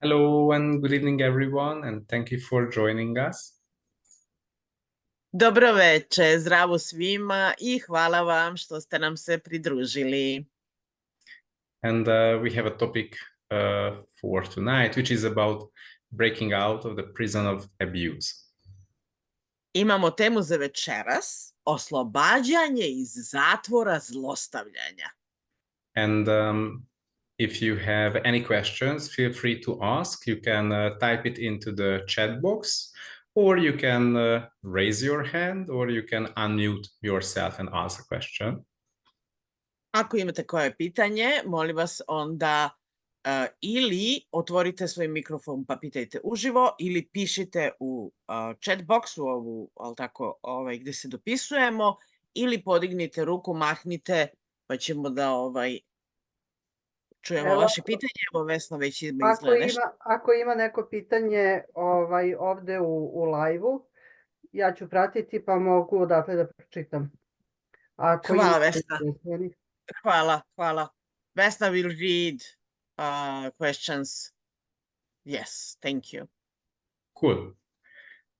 Hello and good evening, everyone, and thank you for joining us. Dobro veče, zdravo svima i hvala vam što ste nam se pridružili. And we have a topic for tonight, which is about breaking out of the prison of abuse. Imamo temu za večeras, oslobađanje iz zatvora zlostavljanja. And if you have any questions, feel free to ask. You can type it into the chat box, or you can raise your hand, or you can unmute yourself and ask a question. Ako imate koje pitanje, molim vas onda ili otvorite svoj mikrofon pa pitajte uživo, ili pišite u chat boxu ovu, gde se dopisujemo, ili podignite ruku, mahnite, pa ćemo da čujemo vaše pitanje. Evo Vesna već izgleda nešto. Ako ima neko pitanje ovde u live-u, ja ću pratiti pa mogu odatle da pročitam. Hvala Vesna. Hvala. Vesna will read questions. Yes, thank you. Cool.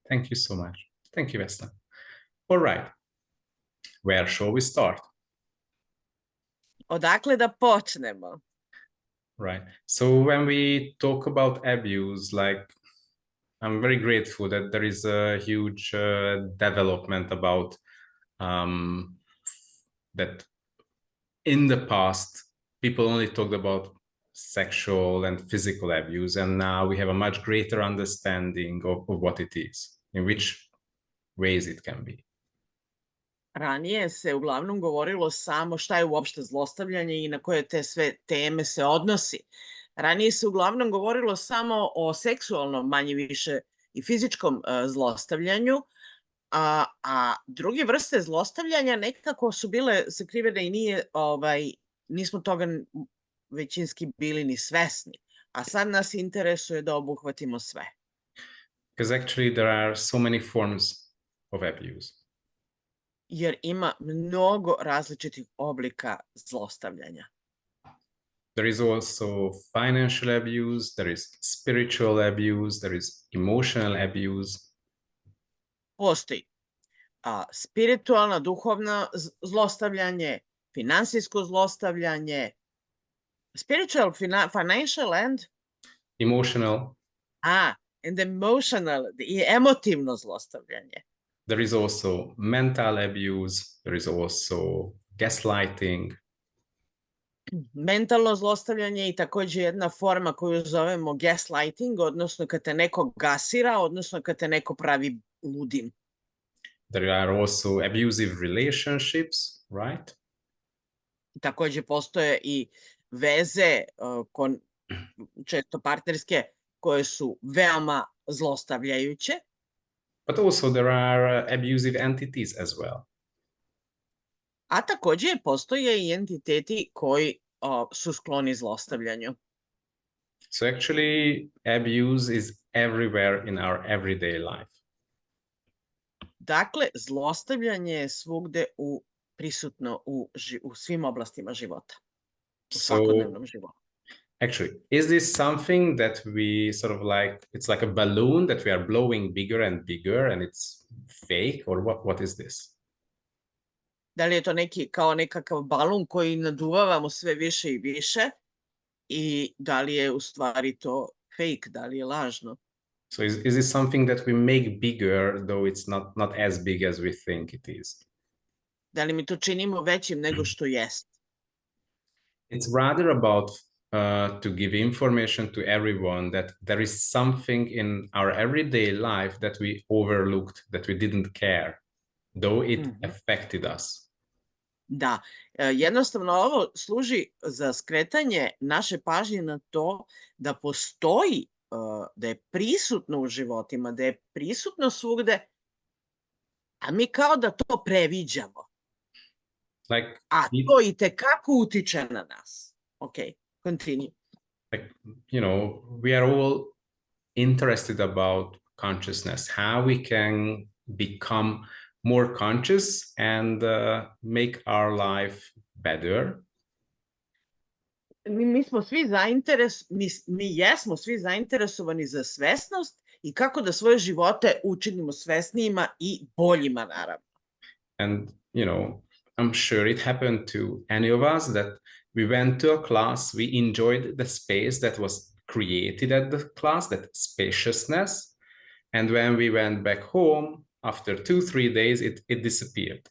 Thank you so much. Thank you, Vesna. All right. Where shall we start? Odakle da počnemo? Right. So when we talk about abuse, I'm very grateful that there is a huge development about that. In the past, people only talked about sexual and physical abuse, and now we have a much greater understanding of what it is, in which ways it can be. Ranije se uglavnom govorilo samo šta je uopšte zlostavljanje i na koje te sve teme se odnosi. Ranije se uglavnom govorilo samo o seksualnom, manje više i fizičkom zlostavljanju, a druge vrste zlostavljanja nekako su bile sakrivene i nismo toga većinski bili ni svesni. A sad nas interesuje da obuhvatimo sve. Because actually there are so many forms of abuse. Jer ima mnogo različitih oblika zlostavljanja. There is also financial abuse, there is spiritual abuse, there is emotional abuse. Postoji spiritualna, duhovna zlostavljanje, finansijsko zlostavljanje, spiritual, financial and emotional. And emotional, i emotivno zlostavljanje. There is also mental abuse, there is also gaslighting. Mentalno zlostavljanje i takođe jedna forma koju zovemo gaslighting, odnosno kad te neko gasira, odnosno kad te neko pravi ludim. There are also abusive relationships, right? Takođe postoje i veze, često partnerske, koje su veoma zlostavljajuće. But also there are abusive entities as well. A takođe postoje i entiteti koji su skloni zlostavljanju. So actually abuse is everywhere in our everyday life. Dakle, zlostavljanje je svugde prisutno u svim oblastima života. U svakodnevnom životu. Actually, is this something that we sort of it's like a balloon that we are blowing bigger and bigger and it's fake, or what is this? Da li je to kao nekakav balun koji naduvavamo sve više i više i da li je u stvari to fake, da li je lažno? So is this something that we make bigger, though it's not as big as we think it is? Da li mi to činimo većim nego što jest? It's rather about to give information to everyone that there is something in our everyday life that we overlooked, that we didn't care, though it affected us. Da, jednostavno ovo služi za skretanje naše pažnje na to da postoji, da je prisutno u životima, da je prisutno svugde, a mi kao da to previđamo. A to i tekako utiče na nas. Okay. Continue. We are all interested about consciousness, how we can become more conscious and make our life better. mi smo svi mi jesmo svi zainteresovani za svesnost i kako da svoje živote učinimo svesnijima i boljima, naravno. And, you know, I'm sure it happened to any of us that we went to a class, we enjoyed the space that was created at the class, that spaciousness. And when we went back home, after 2-3 days, it disappeared.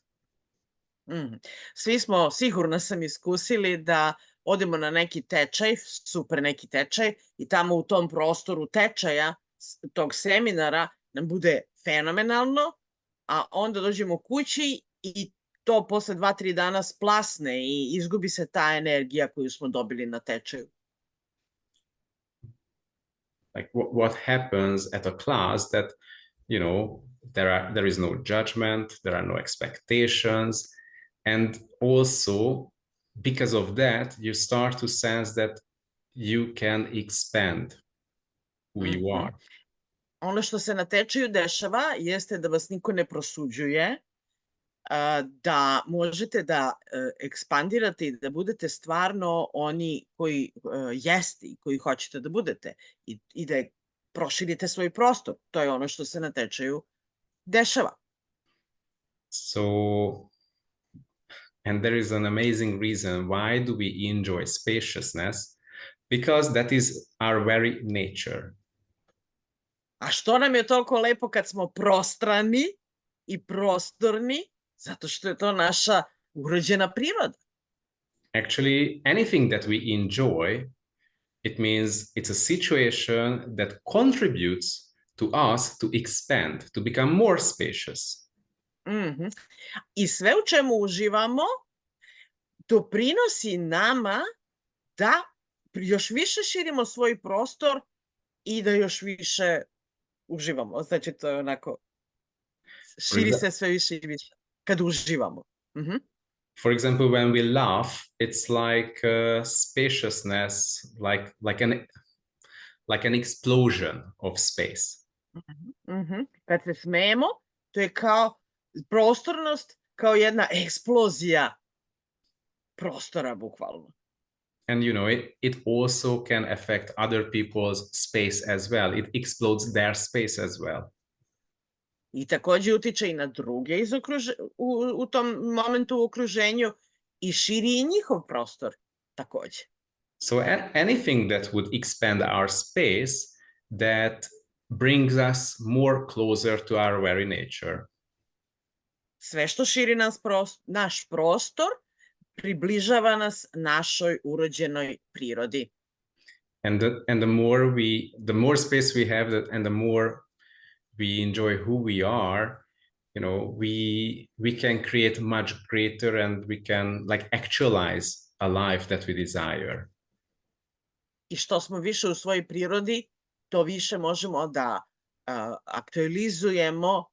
Svi smo, sigurno sam iskusili da odemo na neki tečaj, super neki tečaj, i tamo u tom prostoru tečaja, tog seminara, nam bude fenomenalno, a onda dođemo kući i to posle 2-3 dana splasne i izgubi se ta energija koju smo dobili na tečaju. Like what happens at a class that, you know, there is no judgment, there are no expectations, and also because of that you start to sense that you can expand who you are. Ono što se na tečaju dešava jeste da vas niko ne prosuđuje, da možete da ekspandirate i da budete stvarno oni koji jeste i koji hoćete da budete i da proširite svoj prostor. To je ono što se na tečaju dešava. So, and there is an amazing reason why do we enjoy spaciousness, because that is our very nature. A što nam je toliko lepo kad smo prostrani i prostorni? Zato što je to naša urođena priroda. Actually, anything that we enjoy, it means it's a situation that contributes to us to expand, to become more spacious. I sve u čemu uživamo doprinosi nama da još više širimo svoj prostor i da još više uživamo. Znači, to je onako, širi se sve više i više kad uživamo. For example, when we laugh, it's like spaciousness, like an explosion of space. Kad se smejemo, to je kao prostornost, kao jedna eksplozija prostora, bukvalno. And you know, it also can affect other people's space as well. It explodes their space as well. I takođe utiče i na druge u tom momentu u okruženju i širi i njihov prostor takođe. So anything that would expand our space, that brings us more closer to our very nature. Sve što širi naš prostor, približava nas našoj urođenoj prirodi. And the more space we have, and the more we enjoy who we are, you know, we can create much greater, and we can like actualize a life that we desire. I što smo više u svojoj prirodi, to više možemo da aktualizujemo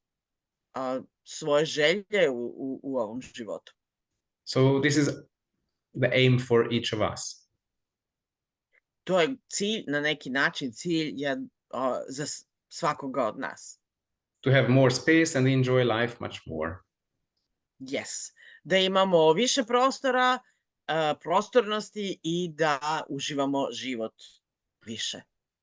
svoje želje u ovom životu. So this is the aim for each of us. To je cilj, na neki način cilj za svakoga od nas. To have more space and enjoy life much more. Yes. Da imamo više prostora, prostornosti i da uživamo život više.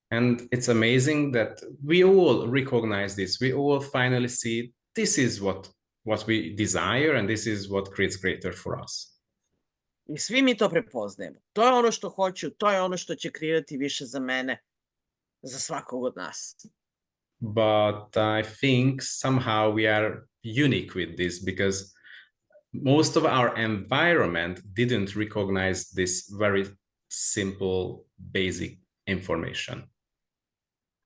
And it's amazing that we all recognize this. We all finally see this is what we desire, and this is what creates greater for us. I svi mi to prepoznajemo. To je ono što hoću, to je ono što će kreirati više za mene, za svakog od nas. But I think somehow we are unique with this, because most of our environment didn't recognize this very simple, basic information.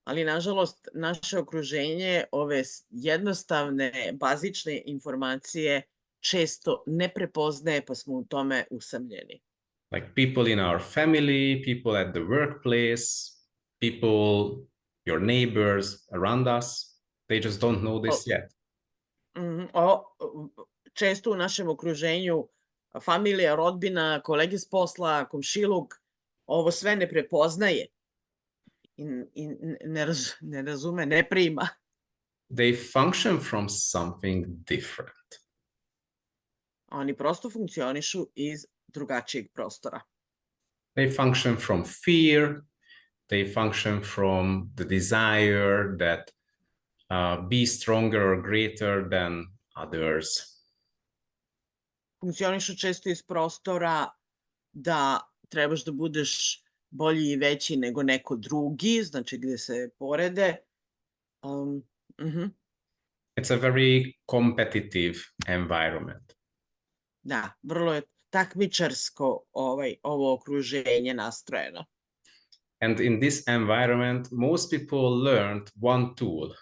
Ali, nažalost, naše okruženje ove jednostavne, bazične informacije često ne prepoznaje, pa smo u tome usamljeni. Like people in our family, people at the workplace, people, your neighbors around us, they just don't know this yet. Često u našem okruženju familija, rodbina, kolege s posla, komšiluk, ovo sve ne prepoznaje i ne razume, ne prima. They function from something different. Oni prosto funkcionišu iz drugačijeg prostora. They function from fear. They function from the desire that be stronger or greater than others. Funkcionišu često iz prostora da trebaš da budeš bolji i veći nego neko drugi, znači gde se porede. It's a very competitive environment. Da, vrlo je takmičarsko ovo okruženje nastrojeno. And in this environment, most people learned one tool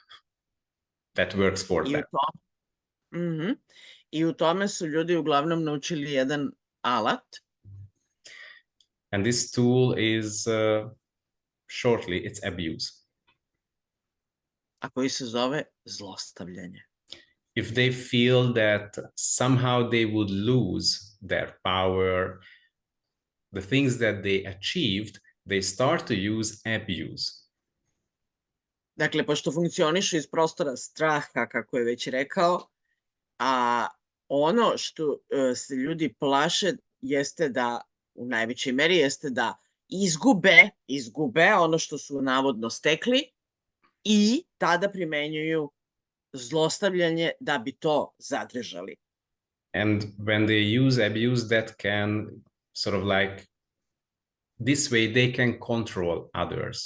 that works for them. I u tome su ljudi uglavnom naučili jedan alat. And this tool is, shortly, it's abuse. A koji se zove zlostavljanje. If they feel that somehow they would lose their power, the things that they achieved, they start to use abuse. Dakle, pošto funkcionišu iz prostora straha, kako je već rekao, a ono što se ljudi plaše jeste da, u najvećoj meri, jeste da izgube ono što su navodno stekli i tada primenjuju zlostavljanje da bi to zadržali. And when they use abuse, that can sort of like, this way they can control others.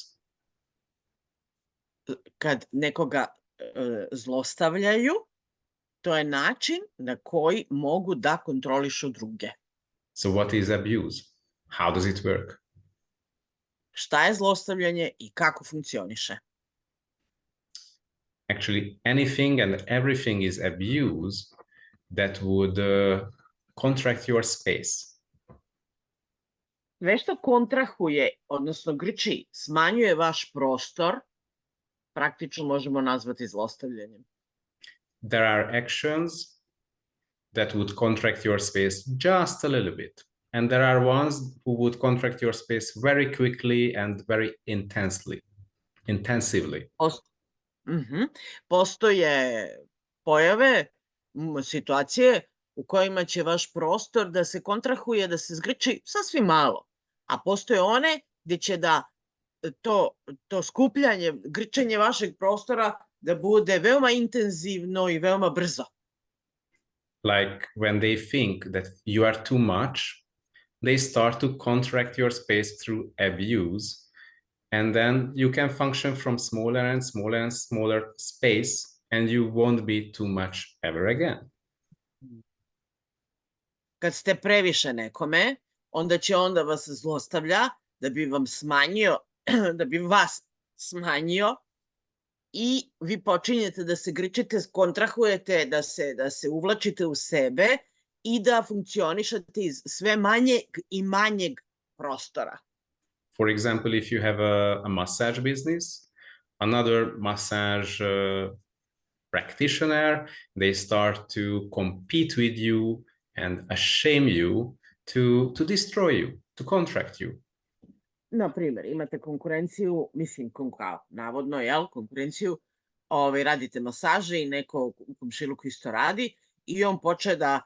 Kad nekoga zlostavljaju, to je način na koji mogu da kontrolišu druge. So what is abuse? How does it work? Šta je zlostavljanje i kako funkcioniše? Actually, anything and everything is abuse that would contract your space. Sve što kontrahuje, odnosno grči, smanjuje vaš prostor, praktično možemo nazvati zlostavljanjem. There are actions that would contract your space just a little bit. And there are ones who would contract your space very quickly and very intensively. Postoje pojave, situacije u kojima će vaš prostor da se kontrahuje, da se zgrči sasvim malo. A postoje one gde će da to skupljanje, grčenje vašeg prostora da bude veoma intenzivno i veoma brzo. Like when they think that you are too much, they start to contract your space through abuse. And then you can function from smaller and smaller and smaller space, and you won't be too much ever again. Kad ste previše nekome, onda će on da vas zlostavlja, da bi vam smanjio, da bi vas smanjio i vi počinjete da se grčite, kontrahujete, da se uvlačite u sebe i da funkcionišete iz sve manjeg i manjeg prostora. For example, if you have a massage business, another massage practitioner, they start to compete with you and shame you to destroy you, to contract you. Na primjer, imate konkurenciju, mislim, navodno, konkurenciju, radite masaže i neko u komšiluku isto radi i on poče da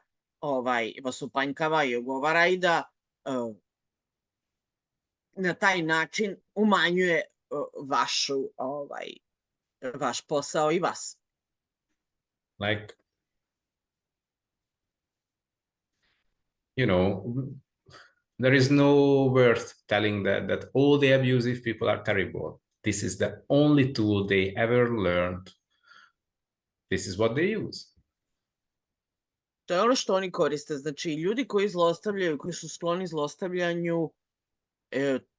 vas upanjkava i ogovara i da na taj način umanjuje vaš posao i vas. Like, you know, there is no worth telling that all the abusive people are terrible. This is the only tool they ever learned. This is what they use. To je ono što oni koriste. Znači, ljudi koji zlostavljaju, koji su skloni zlostavljanju,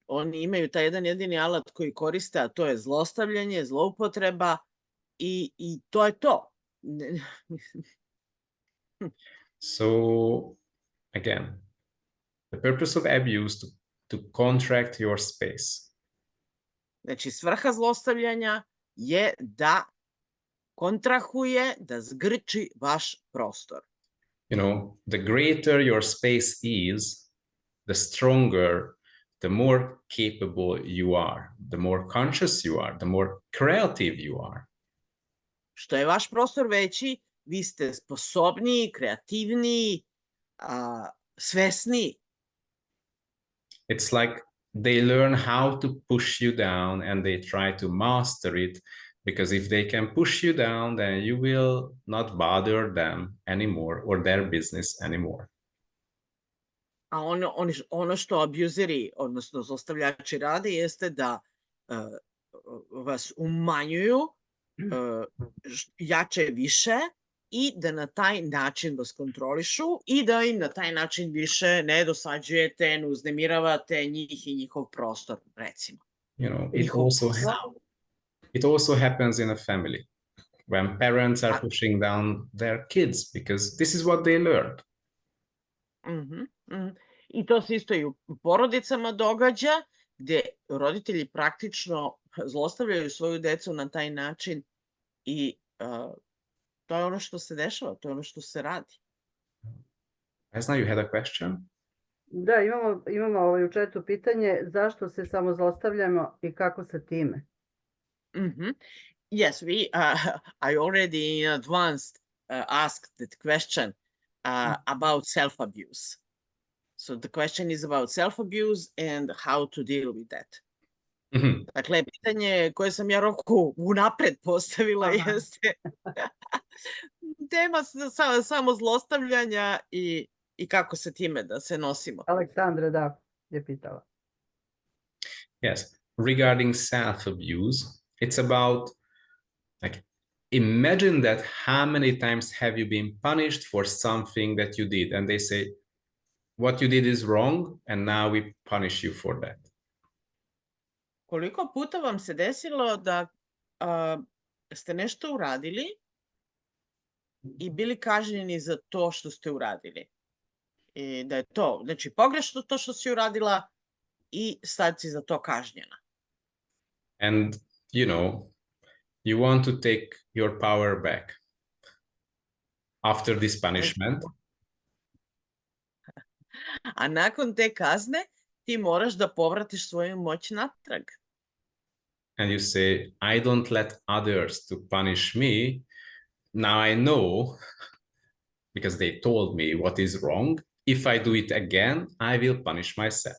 oni imaju taj jedan jedini alat koji koriste, a to je zlostavljanje, zloupotreba i to je to. So, again, the purpose of abuse to contract your space. Znači, svrha zlostavljanja je da kontrahuje, da zgrči vaš prostor. You know, the greater your space is, the stronger, the more capable you are, the more conscious you are, the more creative you are. Što je vaš prostor veći, vi ste sposobniji, kreativniji, svesniji. It's like they learn how to push you down and they try to master it, because if they can push you down, then you will not bother them anymore or their business anymore. A ono što abuzeri, odnosno zlostavljači rade, jeste da vas umanjuju jače više i da na taj način vas kontrolišu i da im na taj način više ne dosađujete, ne uznemiravate njih i njihov prostor, recimo. You know, it also happens in a family when parents are pushing down their kids because this is what they learned. I to se isto i u porodicama događa, gde roditelji praktično zlostavljaju svoju decu na taj način i to je ono što se dešava, to je ono što se radi. Vesna, you had a question? Da, imamo u chatu pitanje zašto se samo zlostavljamo i kako sa time? Yes, I already in advance asked that question about self-abuse. So the question is about self-abuse and how to deal with that. Dakle, pitanje koje sam ja Roku unapred postavila jeste tema samo zlostavljanja i kako se time da se nosimo. Aleksandra, da, je pitala. Yes, regarding self-abuse, it's about, like, imagine that how many times have you been punished for something that you did, and they say, what you did is wrong, and now we punish you for that. Koliko puta vam se desilo da ste nešto uradili i bili kažnjeni za to što ste uradili? I da je to, znači, pogrešno to što si uradila i sad si za to kažnjena. And, you know, you want to take your power back after this punishment. A nakon te kazne ti moraš da povratiš svoju moć natrag. And you say, I don't let others to punish me. Now I know, because they told me what is wrong. If I do it again, I will punish myself.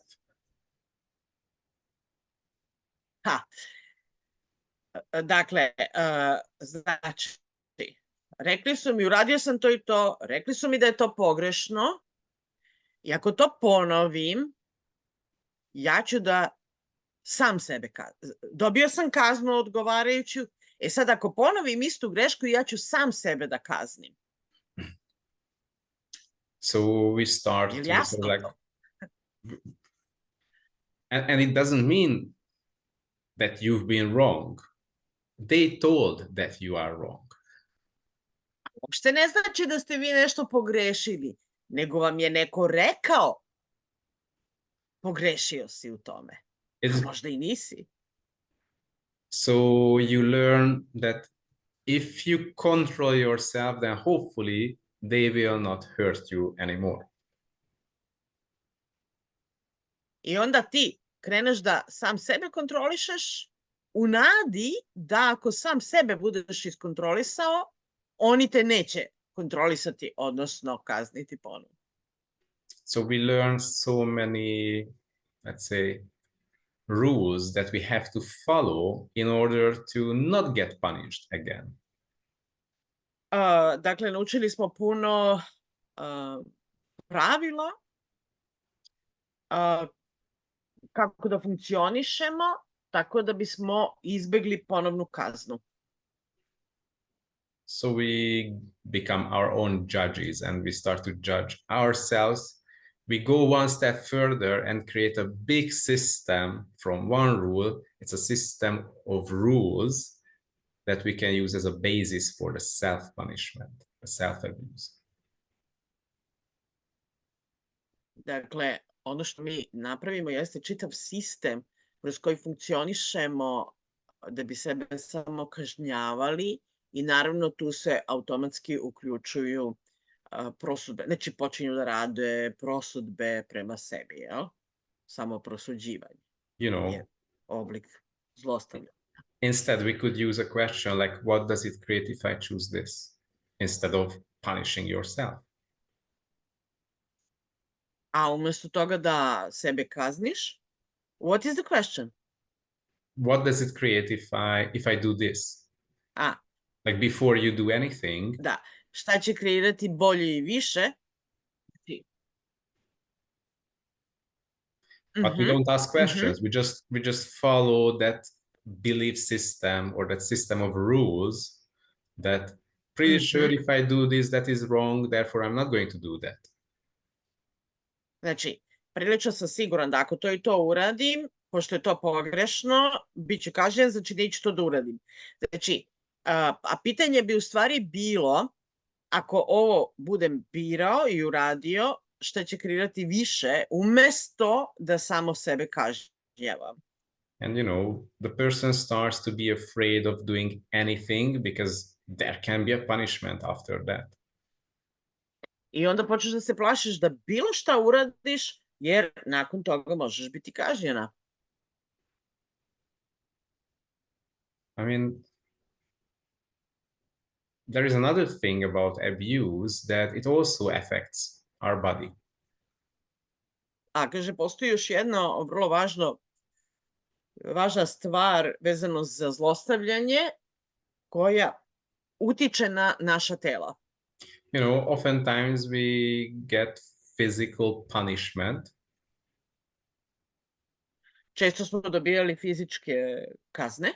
Dakle, znači, rekli su mi, uradio sam to i to, rekli su mi da je to pogrešno, i ako to ponovim, ja ću da sam sebe kaznim. Dobio sam kaznu odgovarajuću, sad ako ponovim istu grešku, ja ću sam sebe da kaznim. So we start to sort of like, and it doesn't mean that you've been wrong. They told that you are wrong. Uopšte ne znači da ste vi nešto pogrešili, nego vam je neko rekao pogrešio si u tome. A možda i nisi. So you learn that if you control yourself, then hopefully they will not hurt you anymore. I onda ti kreneš da sam sebe kontrolišeš u nadi da ako sam sebe budeš iskontrolisao, oni te neće kontrolisati, odnosno kazniti ponovno. So we learn so many, let's say, rules that we have to follow in order to not get punished again. Dakle, naučili smo puno pravila kako da funkcionišemo, tako da bismo izbegli ponovnu kaznu. So we become our own judges and we start to judge ourselves. We go one step further and create a big system from one rule. It's a system of rules that we can use as a basis for the self-punishment, the self-abuse. Dakle, ono što mi napravimo jeste čitav sistem kroz koji funkcionišemo da bi sebe samo kažnjavali i naravno tu se automatski uključuju prosudbe. Znači počinju da rade prosudbe prema sebi, jel? Samo prosuđivanje. You know, je oblik zlostavljanja. Instead, we could use a question like, what does it create if I choose this? Instead of punishing yourself. A umjesto toga da sebe kazniš, what is the question? What does it create if I do this? Like before you do anything. Da. Šta će kreirati bolje i više? But we don't ask questions. We just follow that belief system or that system of rules that pretty sure if I do this, that is wrong, therefore I'm not going to do that. Znači, prilično sam siguran da ako to i to uradim, pošto je to pogrešno, bit ću kažnjen, znači neću to da uradim. Znači, a pitanje bi u stvari bilo, ako ovo budem birao i uradio, šta će kreirati više, umesto da samo sebe kažnjavam. And you know, the person starts to be afraid of doing anything because there can be a punishment after that. I onda počneš da se plašiš da bilo šta uradiš, jer nakon toga možeš biti kažnjena. I mean, there is another thing about abuse that it also affects our body. A kaže, postoji još jedna vrlo važna stvar vezano za zlostavljanje koja utiče na naša tela. You know, oftentimes we get physical punishment. Često smo dobijali fizičke kazne.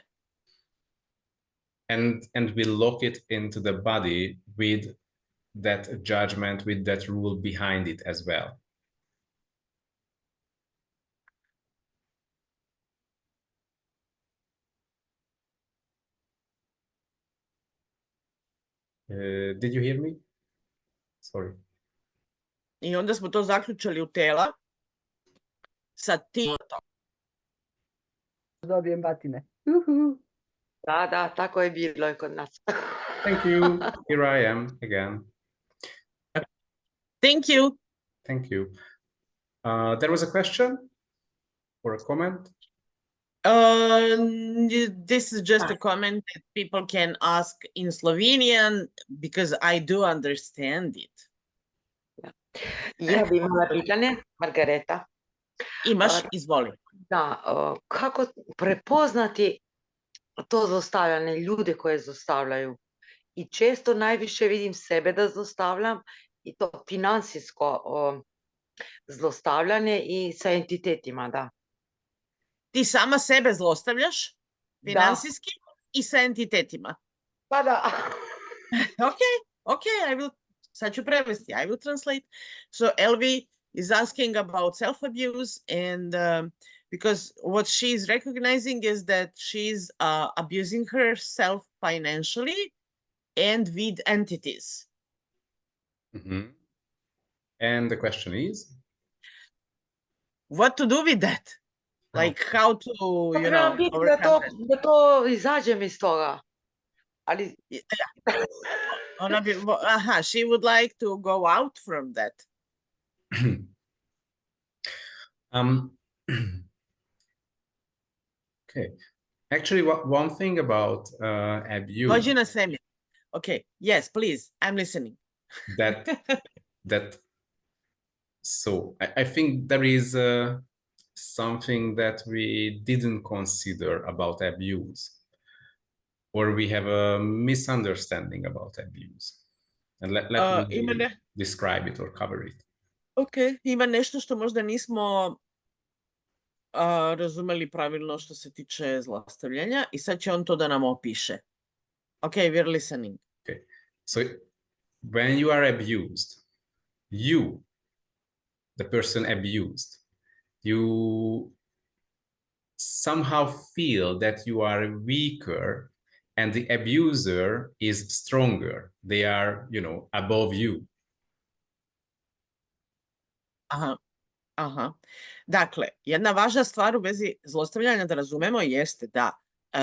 And we lock it into the body with that judgment, with that rule behind it as well. Did you hear me? Sorry. I onda smo to zaključali u tela sa tim. Dobijem batine. Da, tako je bilo i kod nas. Thank you. Here I am again. Thank you. Thank you. There was a question or a comment? This is just a comment that people can ask in Slovenian because I do understand it. Ja bi imala pitanje, Margareta. Imaš, izvoli. Da, kako prepoznati to zlostavljanje, ljude koje zlostavljaju? I često najviše vidim sebe da zlostavljam i to financijsko zlostavljanje i sa entitetima, da. Ti sama sebe zlostavljaš finansijski i sa entitetima. Pa da. Okay, I will, sad ću prevesti, I will translate. So Elvi is asking about self-abuse and because what she's recognizing is that she's abusing herself financially and with entities. And the question is? What to do with that? Like how to, you know, da to izađem iz toga. Ali... she would like to go out from that. Okay. Actually, one thing about abuse... Dođi na semlje. Okay, yes, please, I'm listening. So I think there is something that we didn't consider about abuse, or we have a misunderstanding about abuse. And let me describe it or cover it. Okay, ima nešto što možda nismo razumeli pravilno što se tiče zlostavljanja i sad će on to da nam opiše. Okay, we're listening. Okay, so when you are abused, you, the person abused, you somehow feel that you are weaker and the abuser is stronger. They are, you know, above you. Dakle, jedna važna stvar u vezi zlostavljanja da razumemo jeste da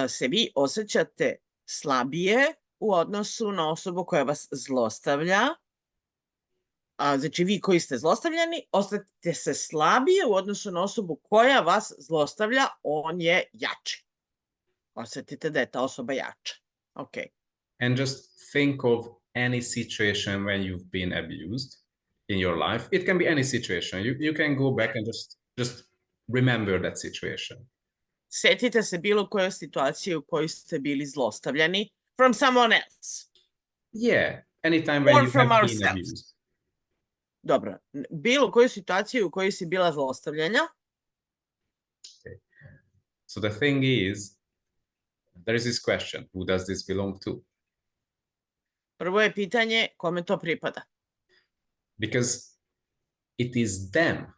se vi osjećate slabije u odnosu na osobu koja vas zlostavlja. Znači, vi koji ste zlostavljani, osjećate se slabije u odnosu na osobu koja vas zlostavlja, on je jači. Osjetite da je ta osoba jača. Okay. And just think of any situation when you've been abused. in your life. It can be any situation. You can go back and just remember that situation. Setite se bilo koje situacije u kojoj ste bili zlostavljani from someone else. Yeah, anytime when Or you from have been ourselves. abused. Dobro, bilo koju situaciju u kojoj si bila zlostavljanja. So the thing is, there is this question, who does this belong to? Prvo je pitanje kome to pripada. Because it is them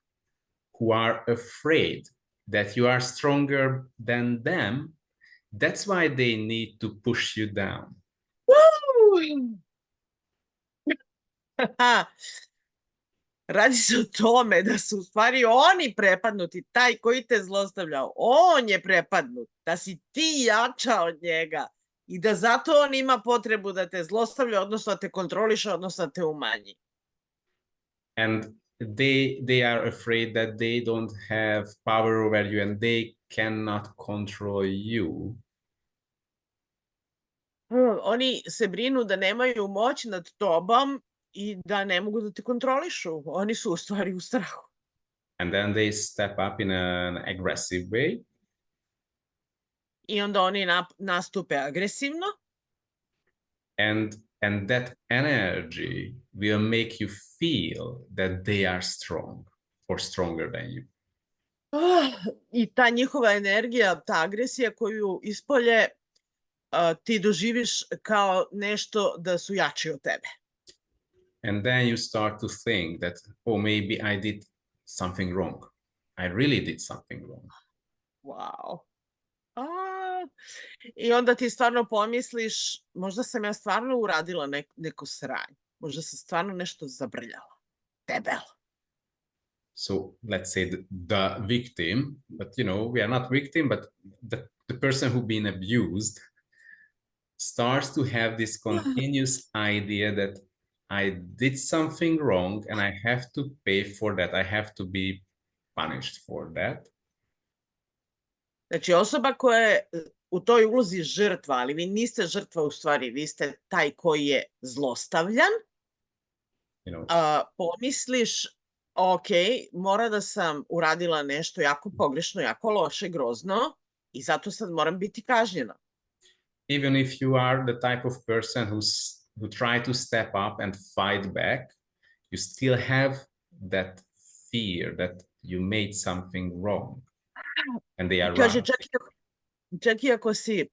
who are afraid that you are stronger than them. That's why they need to push you down. Woo! Radi se o tome da su u stvari oni prepadnuti, taj koji te zlostavljao, on je prepadnut, da si ti jača od njega i da zato on ima potrebu da te zlostavlja, odnosno da te kontroliše, odnosno da te umanji. And they are afraid that they don't have power over you and they cannot control you. Oni se brinu da nemaju moć nad tobom i da ne mogu da te kontrolišu. Oni su u stvari u strahu. And then they step up in an aggressive way. I onda oni nastupe agresivno. And that energy will make you feel that they are strong or stronger than you. I ta njihova energija, ta agresija koju ispolje, ti doživiš kao nešto da su jači od tebe. And then you start to think that, oh, maybe I did something wrong. I really did something wrong. Wow. I onda ti stvarno pomisliš, možda sam ja stvarno uradila neko sranje. Možda sam stvarno nešto zabrljala. Debelo. So let's say the victim, but we are not victim, but the person who been abused starts to have this continuous idea that I did something wrong and I have to pay for that. I have to be punished for that. Znači, osoba koja je u toj ulozi žrtva, ali vi niste žrtva u stvari, vi ste taj koji je zlostavljan, pomisliš, ok, mora da sam uradila nešto jako pogrešno, jako loše, grozno i zato sad moram biti kažnjena. Even if you are the type of person who try to step up and fight back, you still have that fear that you made something wrong. And they are Kaže, right. čak i ako si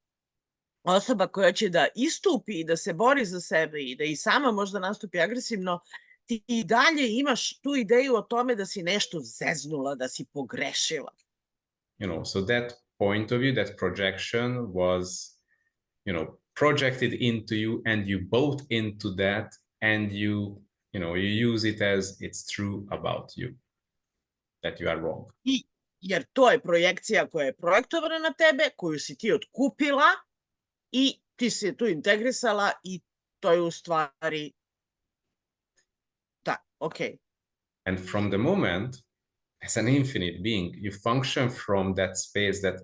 osoba koja će da istupi i da se bori za sebe i da i sama možda nastupi agresivno, ti i dalje imaš tu ideju o tome da si nešto zeznula, da si pogrešila. So that point of view, that projection was, projected into you and you bought into that and you use it as it's true about you, that you are wrong. Jer to je projekcija koja je projektovana na tebe, koju si ti otkupila i ti si tu integrisala i to je u stvari da, ok. And from the moment, as an infinite being, you function from that space that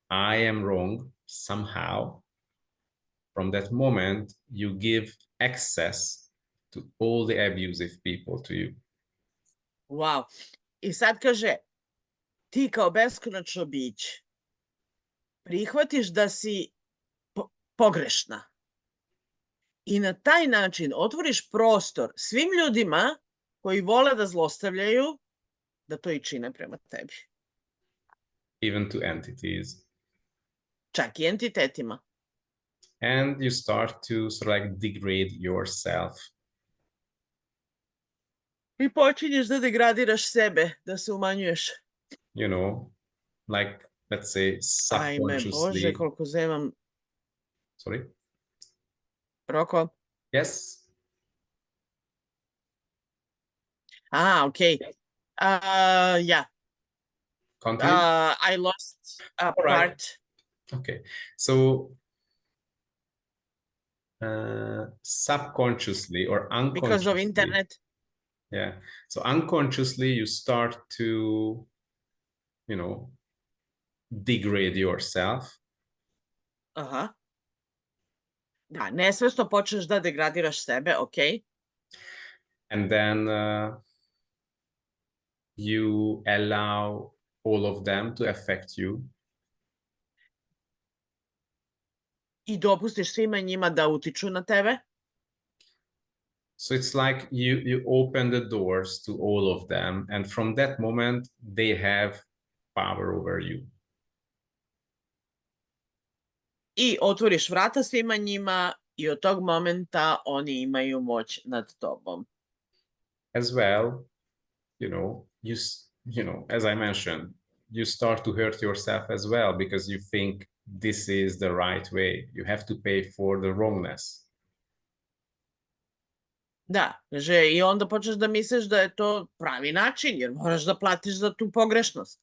I am wrong somehow. From that moment, you give access to all the abusive people to you. Wow. I sad kaže, ti kao beskonačno biće prihvatiš da si pogrešna i na taj način otvoriš prostor svim ljudima koji vole da zlostavljaju, da to i čine prema tebi. Even to entities. Čak i entitetima. And you start to sort of like degrade yourself. I počinješ da degradiraš sebe, da se umanjuješ. Like, let's say, subconsciously. Ajme, Bože, koliko zemam. Sorry? Roko? Yes? Okay. Yeah. Continue? I lost a All right. part. Okay. So, subconsciously or unconsciously. Because of internet. Yeah. So unconsciously you start to, degrade yourself. Aha. Da, nesvesno počneš da degradiraš sebe, ok. And then you allow all of them to affect you. I dopustiš svima njima da utiču na tebe. So it's like you open the doors to all of them, and from that moment they have power over you. I otvoriš vrata svima njima i od tog momenta oni imaju moć nad tobom. As well, as I mentioned, you start to hurt yourself as well because you think this is the right way. You have to pay for the wrongness. Da, i onda počneš da misliš da je to pravi način, jer moraš da platiš za tu pogrešnost.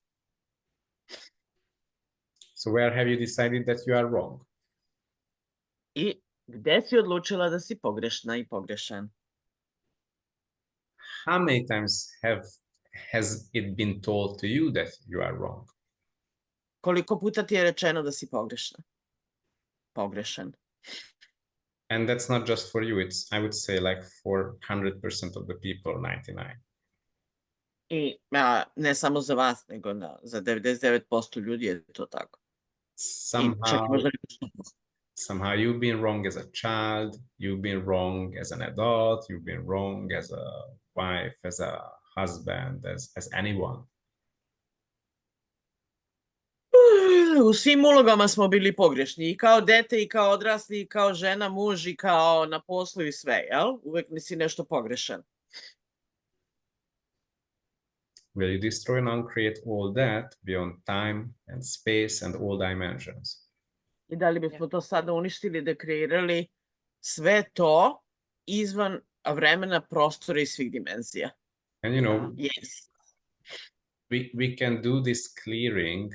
So where have you decided that you are wrong? I gde si odlučila da si pogrešna i pogrešan? How many times has it been told to you that you are wrong? Koliko puta ti je rečeno da si pogrešna? Pogrešan. And that's not just for you, it's, I would say, like for 100% of the people, 99. I ne samo za vas, nego za 99% ljudi je to tako. Somehow you've been wrong as a child, you've been wrong as an adult, you've been wrong as a wife, as a husband, as anyone. U svim ulogama smo bili pogrešni, i kao dete, i kao odrasli, i kao žena, muž, i kao na poslu i sve, jel? Uvek nisi nešto pogrešan. Will you destroy and uncreate all that beyond time and space and all dimensions? I da li bismo to sada uništili, dekreirali sve to izvan vremena, prostora i svih dimenzija? And Yes. we can do this clearing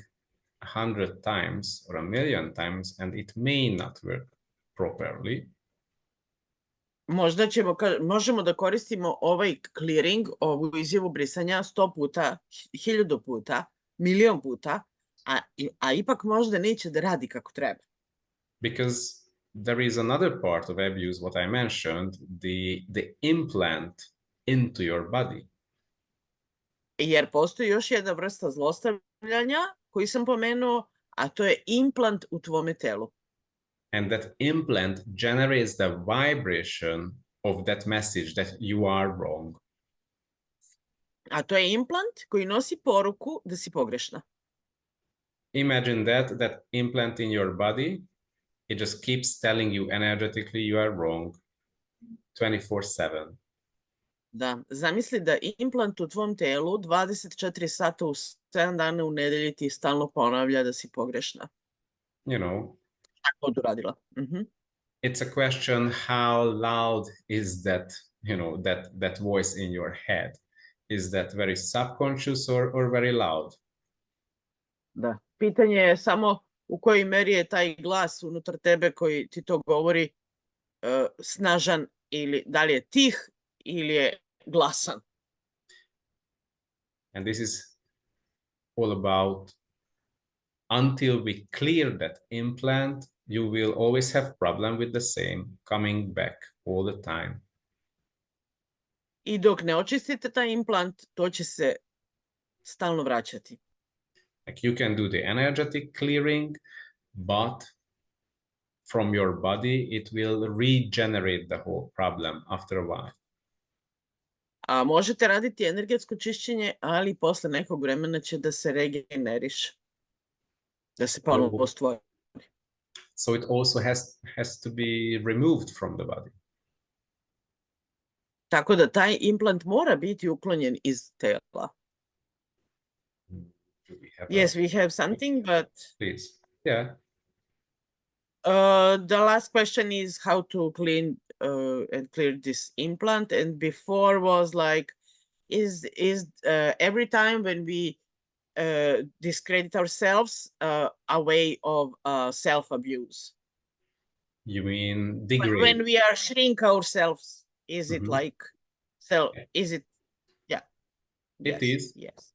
100 times or 1,000,000 times and it may not work properly. Možemo da koristimo ovaj clearing, ovu izjavu brisanja 100 puta, 1000 puta, 1.000.000 puta, a ipak možda neće da radi kako treba. Because there is another part of abuse, what I mentioned, the implant into your body. Jer postoji još jedna vrsta zlostavljanja koji sam pomenuo, a to je implant u tvome telu. And that implant generates the vibration of that message that you are wrong. A to je implant koji nosi poruku da si pogrešna. Imagine that implant in your body, it just keeps telling you energetically you are wrong 24/7. Da, zamisli da implant u tvom telu 24 sata u 7 dana u nedelji ti stalno ponavlja da si pogrešna. Tako je uradila. It's a question how loud is that, that voice in your head. Is that very subconscious or very loud? Da, pitanje je samo u kojoj meri je taj glas unutar tebe koji ti to govori snažan, ili da li je tih ili je glasan. And this is all about, until we clear that implant, you will always have problem with the same coming back all the time. I dok ne očistite taj implant, to će se stalno vraćati. Like you can do the energetic clearing, but from your body, it will regenerate the whole problem after a while. A možete raditi energetsko čišćenje, ali posle nekog vremena će da se regeneriše. Da se ponovo stvori. So it also has to be removed from the body. Tako da taj implant mora biti uklonjen iz tela. Yes, we have something, but... Please, yeah. The last question is how to clean and clear this implant. And before was like, is every time when we discredit ourselves a way of self-abuse? You mean degrade? When we are shrink ourselves, is it like self? Is it? Yeah. It is. Yes.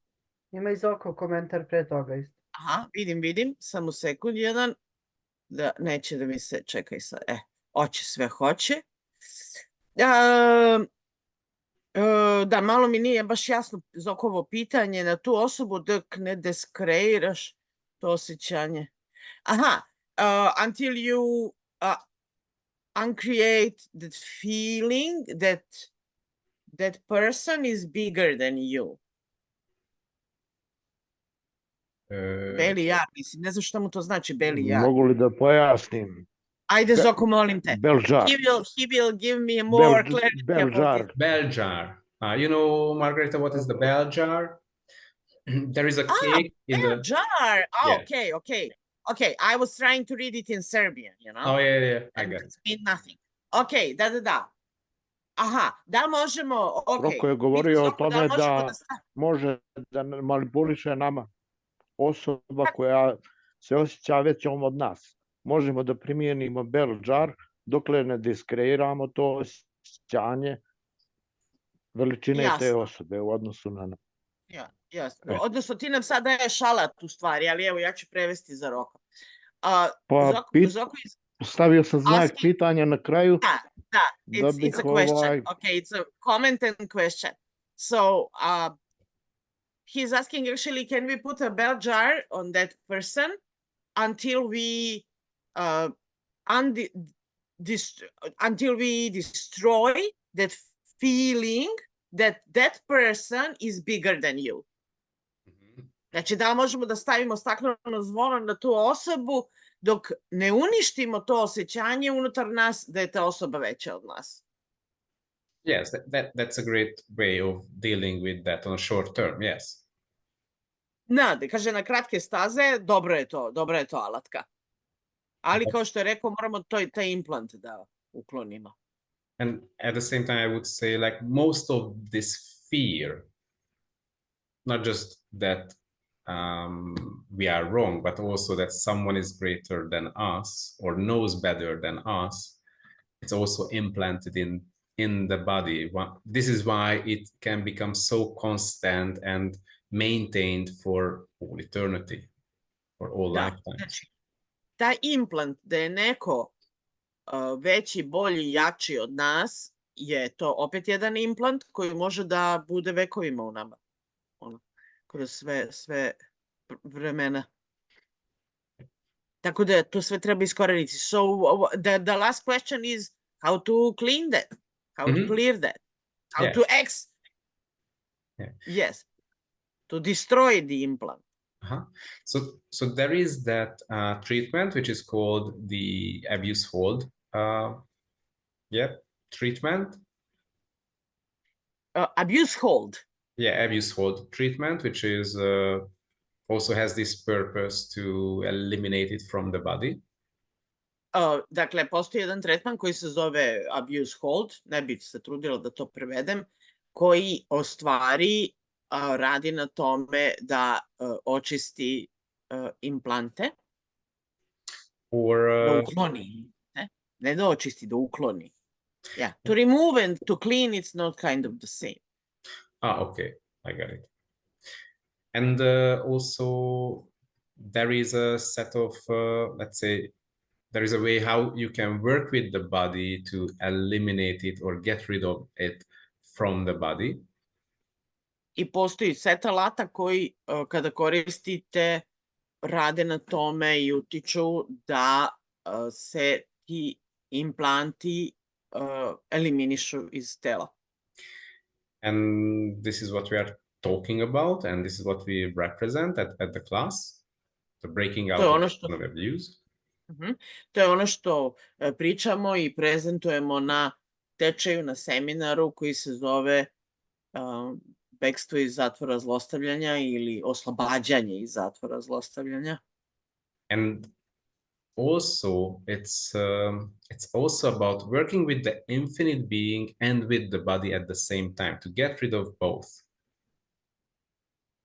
Ima iz oko komentar pre toga isto. Aha, vidim, samo sekund jedan, da neće da mi se, čekaj sad, hoće, sve hoće. Da, malo mi nije baš jasno Zokovo pitanje na tu osobu dok ne deskreiraš to osjećanje. Aha, until you uncreate that feeling that person is bigger than you. Beli ja, mislim, ne znam šta mu to znači beli ja. Mogu li da pojasnim? Ajde, Zoko, molim te. Belžar. He will give me more clarity about Belžar. it. Bell jar. You know, Margareta, what is the bell jar? There is a cake in Bell the... jar. Oh, Yeah. okay. I was trying to read it in Serbian, you know? Oh, yeah. I And get it. it's mean nothing. Okay, da. Aha, da možemo, okay. Roko je govorio o Zoko, tome možemo da može da manipuliše nama osoba koja se osjeća većom od nas. Možemo da primijenimo bell jar dokle ne diskreiramo to osjećanje veličine te osobe u odnosu na nas. Jasno. Odnosno, ti nam sad daješ alat u stvari, ali evo, ja ću prevesti za Roko. Zoko is Stavio sam znak pitanja na kraju. Da, it's a question. Okay, it's a comment and question. So, he's asking actually, can we put a bell jar on that person until we destroy that feeling that that person is bigger than you. Znači, da možemo da stavimo stakleno zvono na tu osobu dok ne uništimo to osjećanje unutar nas da je ta osoba veća od nas. Yes, that's a great way of dealing with that on a short term, yes. Da kaže na kratke staze, dobra je to alatka. Ali kao što je rekao, moramo taj implant da uklonimo. And at the same time, I would say, like, most of this fear, not just that we are wrong, but also that someone is greater than us or knows better than us, it's also implanted in the body. This is why it can become so constant and maintained for all eternity, for all lifetimes. Znači, taj implant da je neko veći, bolji, jači od nas, je to opet jedan implant koji može da bude vekovima u nama. Kroz sve vremena. Tako da to sve treba iskoreniti. So the last question is how to clean that, how to clear that, how to yes, to destroy the implant. So there is that treatment which is called the abuse hold treatment. Abuse hold. Yeah, abuse hold treatment, which is also has this purpose to eliminate it from the body. Dakle, postoji jedan tretman koji se zove abuse hold, ne bih se trudila da to prevedem, koji o stvari radi na tome da očisti implante, da ukloni, ne da očisti, da ukloni. Yeah, to remove and to clean, it's not kind of the same. Okay, I got it. And also there is a set of, let's say, there is a way how you can work with the body to eliminate it or get rid of it from the body. I postoji set alata koji kada koristite rade na tome i utiču da se ti implanti eliminišu iz tela. And this is what we are talking about, and this is what we represent at the class, the breaking out of abuse. To je ono što pričamo i prezentujemo na tečaju, na seminaru koji se zove Bekstvo iz zatvora zlostavljanja ili Oslobađanje iz zatvora zlostavljanja. And also it's also about working with the infinite being and with the body at the same time to get rid of both.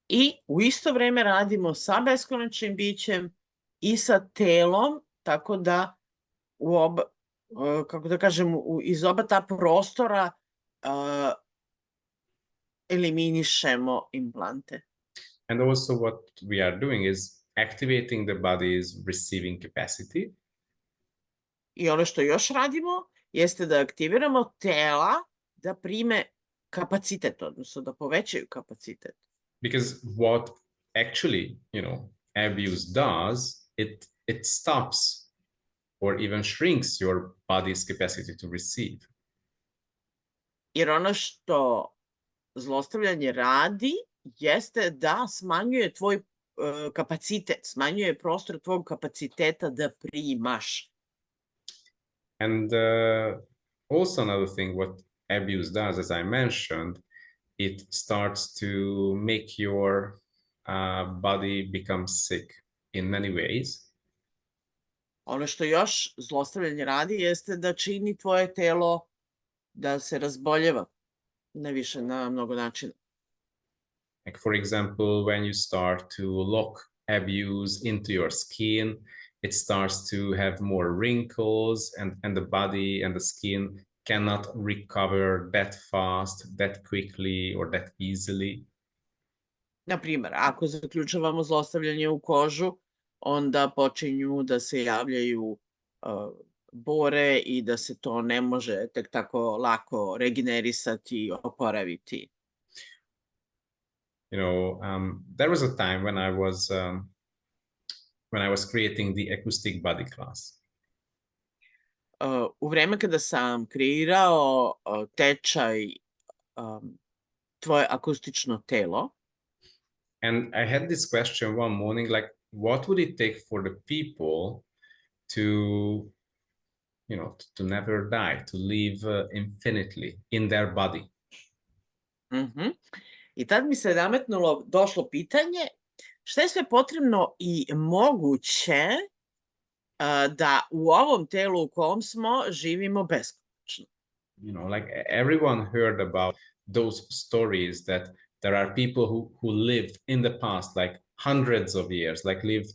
I u isto vreme radimo sa beskonačnim bićem i sa telom, tako da kako da kažem, iz oba ta prostora eliminišemo implante. And also what we are doing is activating the body's receiving capacity. I ono što još radimo jeste da aktiviramo tela da prime kapacitet, odnosno da povećaju kapacitet. Because what actually, abuse does, it stops or even shrinks your body's capacity to receive. Jer ono što zlostavljanje radi jeste da smanjuje tvoj kapacitet, smanjuje prostor tvog kapaciteta da primaš. And also another thing what abuse does, as I mentioned, it starts to make your body become sick in many ways. Ono što još zlostavljanje radi jeste da čini tvoje telo da se razboljeva na mnogo načina. Like for example, when you start to lock abuse into your skin, it starts to have more wrinkles, and the body and the skin cannot recover that fast, that quickly, or that easily. Na primjer, ako zaključavamo zlostavljanje u kožu, onda počinju da se javljaju bore i da se to ne može tek tako lako regenerisati i oporaviti. There was a time when I was creating the acoustic body class. U vreme kada sam kreirao tečaj tvoje akustično telo. And I had this question one morning, like, what would it take for the people to never die, to live infinitely in their body? I tad mi se došlo pitanje šta je sve potrebno i moguće da u ovom telu u kom smo živimo beskonačno. Like everyone heard about those stories that there are people who lived in the past, like hundreds of years, like lived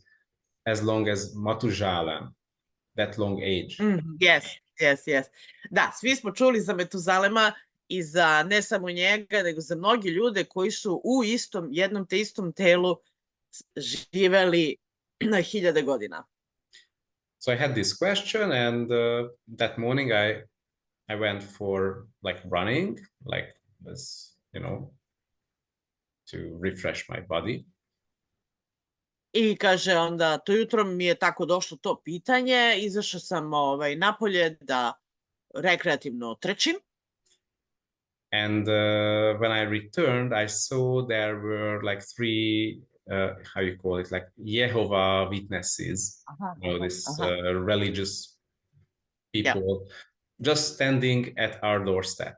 as long as Matusalem, that long age. Yes. Da, svi smo čuli za Metuzalema i za ne samo njega, nego za mnogi ljude koji su u jednom te istom telu živeli na 1000 godina. So I had this question, and that morning I went for like running, like this, to refresh my body. I kaže onda, to jutro mi je tako došlo to pitanje, izašao sam napolje da rekreativno trčim. And when I returned, I saw there were like 3, how you call it, like Jehovah Witnesses, religious people, just standing at our doorstep.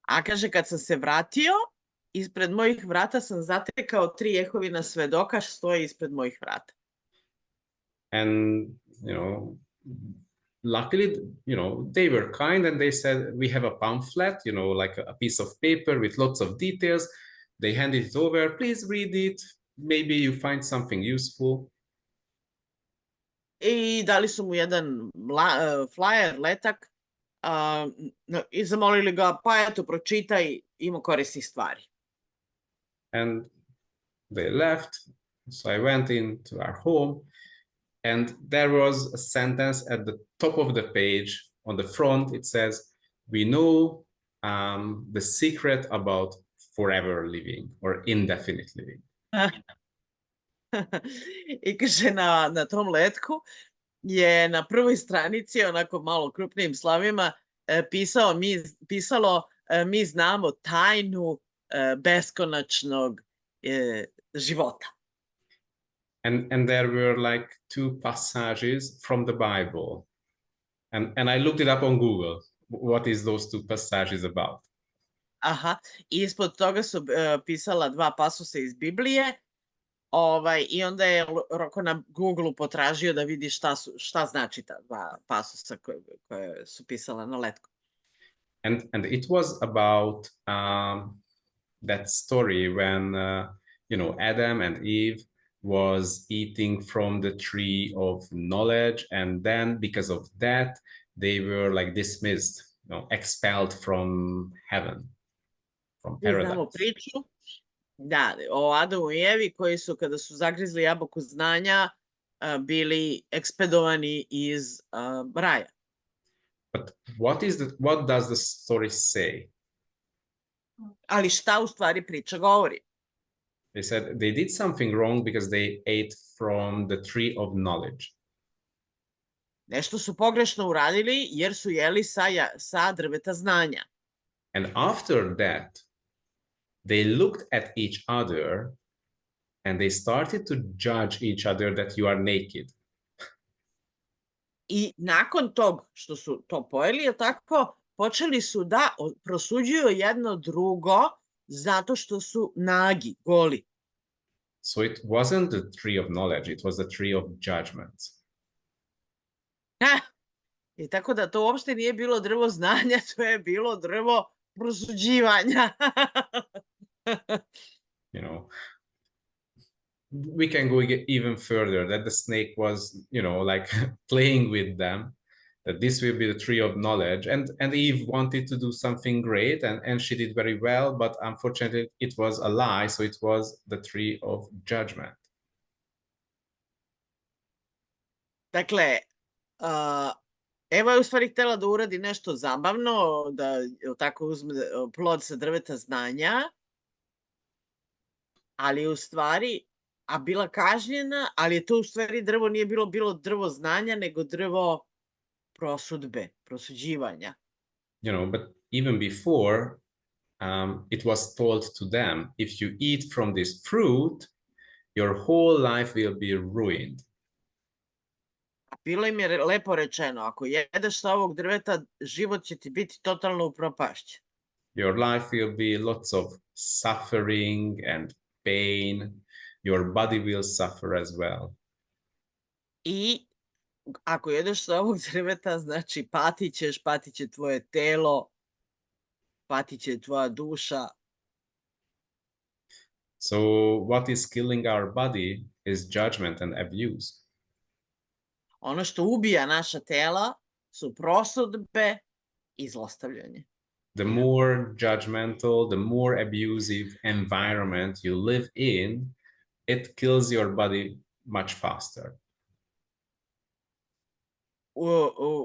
A kaže, kad sam se vratio, ispred mojih vrata sam zatekao 3 Jehovina svedoka stoje ispred mojih vrata. And, luckily, they were kind, and they said, we have a pamphlet, like a piece of paper with lots of details. They handed it over, please read it, maybe you find something useful. I dali su mu jedan flyer, letak, i zamolili ga, pa eto, pročitaj, ima korisnih stvari. And they left, so I went into our home, and there was a sentence at the top of the page. On the front, it says, we know the secret about forever living or indefinite living. I kaže, na tom letku je na prvoj stranici, onako malo krupnijim slovima, pisalo mi znamo tajnu beskonačnog života. And there were like 2 passages from the Bible. And I looked it up on Google. What is those 2 passages about? I ispod toga su pisala 2 pasusa iz Biblije. I onda je Roko na Google potražio da vidi šta znači ta 2 pasusa koje su pisala na letku. And it was about that story when, Adam and Eve was eating from the tree of knowledge, and then because of that, they were like dismissed, expelled from heaven, from paradise. Znamo priču, da, o Adamu i Evi koji su kada su zagrizli jabuku znanja bili ekspedovani iz raja. But what does the story say? Ali šta u stvari priča govori? They said they did something wrong because they ate from the tree of knowledge. Nešto su pogrešno uradili jer su jeli sa drveta znanja. And after that, they looked at each other and they started to judge each other that you are naked. I nakon tog što su to pojeli, je tako, počeli su da prosuđuju jedno drugo zato što su nagi, goli. So it wasn't the tree of knowledge, it was the tree of judgments. I tako da to uopšte nije bilo drvo znanja, to je bilo drvo prosuđivanja. You know, we can go even further, that the snake was, you know, like playing with them, that this will be the tree of knowledge. And Eve wanted to do something great, and she did very well, but unfortunately it was a lie, so it was the tree of judgment. Dakle, Eva je u stvari htjela da uradi nešto zabavno, da tako uzme plod sa drveta znanja, ali u stvari, a bila kažnjena, ali je to u stvari drvo nije bilo drvo znanja, nego drvo prosudbe, prosuđivanja. You know, but even before, it was told to them, if you eat from this fruit, your whole life will be ruined. Bilo im je lepo rečeno, ako jedeš sa ovog drveta, život će ti biti totalno upropašćen. Your life will be lots of suffering and pain. Your body will suffer as well. I ako jedeš sa ovog drveta, znači patit će tvoje telo, patit će tvoja duša. So what is killing our body is judgment and abuse. Ono što ubija naša tela su prosudbe i zlostavljanje. The more judgmental, the more abusive environment you live in, it kills your body much faster.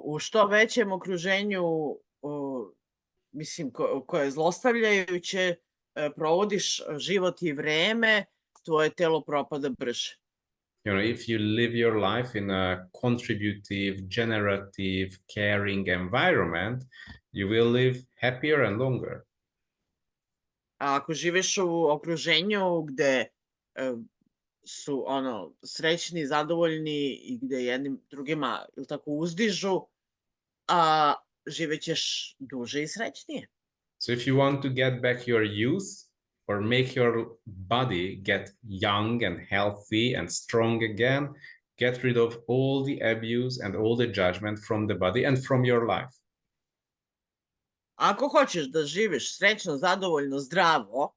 U što većem okruženju, mislim, koje je zlostavljajuće, provodiš život i vreme, tvoje telo propada brže. You know, if you live your life in a contributive, generative, caring environment, you will live happier and longer. A ako živiš u okruženju gde su srećni, zadovoljni i gde jednim drugima ili tako uzdižu, živećeš duže i srećnije. So if you want to get back your youth or make your body get young and healthy and strong again, get rid of all the abuse and all the judgment from the body and from your life. Ako hoćeš da živiš srećno, zadovoljno, zdravo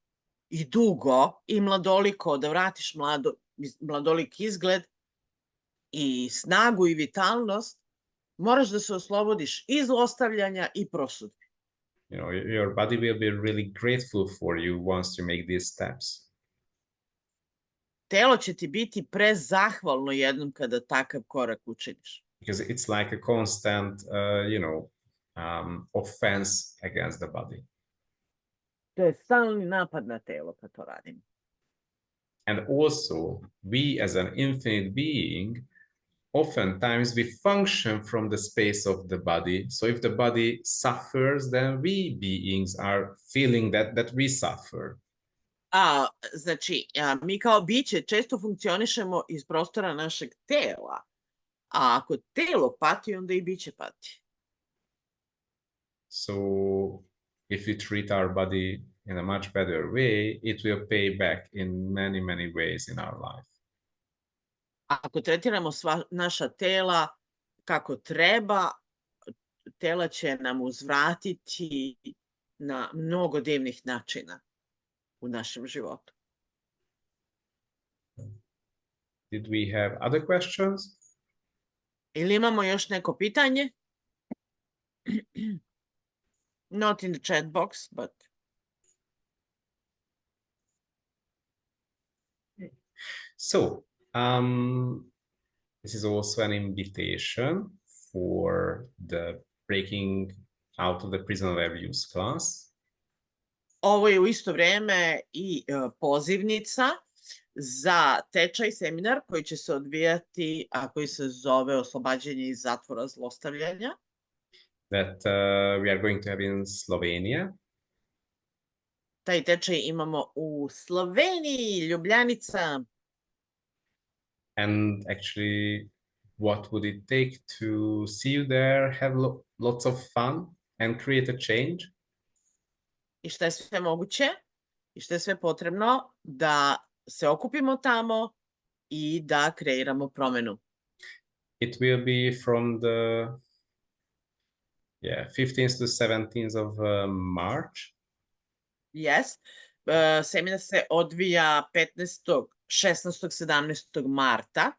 i dugo i mladoliko, da vratiš mladolik izgled i snagu i vitalnost, moraš da se oslobodiš i zlostavljanja i prosudbi. You know, your body will be really grateful for you once you make these steps. Telo će ti biti prezahvalno jednom kada takav korak učiniš. Because it's like a constant, offense against the body. To je stalni napad na telo kad to radimo. And also, we as an infinite being, oftentimes we function from the space of the body. So if the body suffers, then we beings are feeling that we suffer. Znači, mi kao biće često funkcionišemo iz prostora našeg tela, a ako telo pati, onda i biće pati. So if we treat our body in a much better way, it will pay back in many, many ways in our life. Ako tretiramo naša tela kako treba, tela će nam uzvratiti na mnogo divnih načina u našem životu. Did we have other questions? Ili imamo još neko pitanje? Not in the chat box, but... So, this is also an invitation for the breaking out of the prison of abuse class. Ovo je u isto vrijeme i pozivnica za tečaj, seminar koji će se odvijati, a koji se zove Oslobađanje iz zatvora zlostavljanja. That we are going to have in Slovenia. Taj tečaj imamo u Sloveniji, Ljubljanica. And actually, what would it take to see you there, have lots of fun and create a change? I šta je sve moguće i šta je sve potrebno da se okupimo tamo i da kreiramo promenu. It will be from the 15th to 17th of March. Yes. Seminar se odvija 15., 16., 17. marta.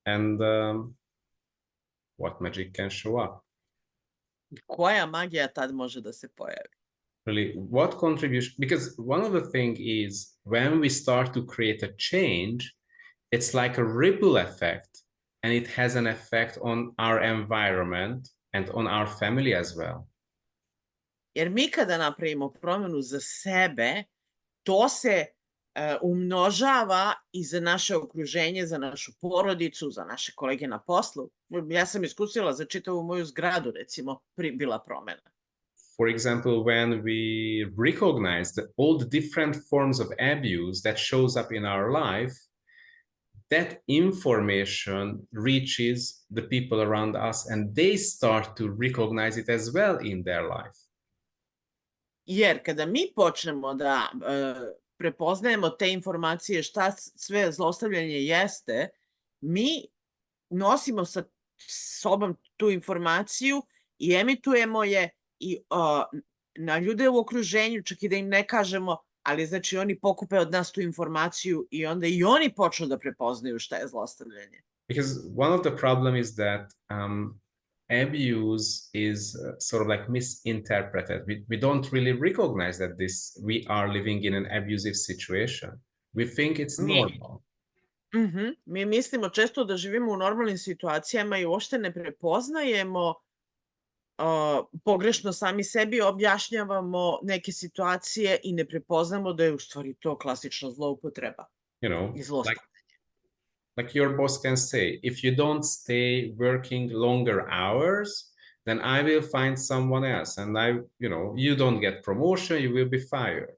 And what magic can show up? Koja magija tad može da se pojavi? Really, what contribution? Because one of the thing is when we start to create a change, it's like a ripple effect, and it has an effect on our environment and on our family as well. Jer mi kada napravimo promjenu za sebe, to se umnožava i za naše okruženje, za našu porodicu, za naše kolege na poslu. Ja sam iskusila za čitavu moju zgradu, recimo, bila promjena. For example, when we recognize all the different forms of abuse that shows up in our life, that information reaches the people around us and they start to recognize it as well in their life. Jer kada mi počnemo da prepoznajemo te informacije šta sve zlostavljanje jeste, mi nosimo sa sobom tu informaciju i emitujemo je i na ljude u okruženju, čak i da im ne kažemo, ali znači oni pokupe od nas tu informaciju i onda i oni počnu da prepoznaju šta je zlostavljanje. Because one of the problem is that abuse is sort of like misinterpreted. We don't really recognize that we are living in an abusive situation. We think it's normal. Mi mislimo često da živimo u normalnim situacijama i uopšte ne prepoznajemo pogrešno sami sebi, objašnjavamo neke situacije i ne prepoznamo da je u stvari to klasična zloupotreba. I zlostavljanje. Like your boss can say, if you don't stay working longer hours, then I will find someone else. And you don't get promotion, you will be fired.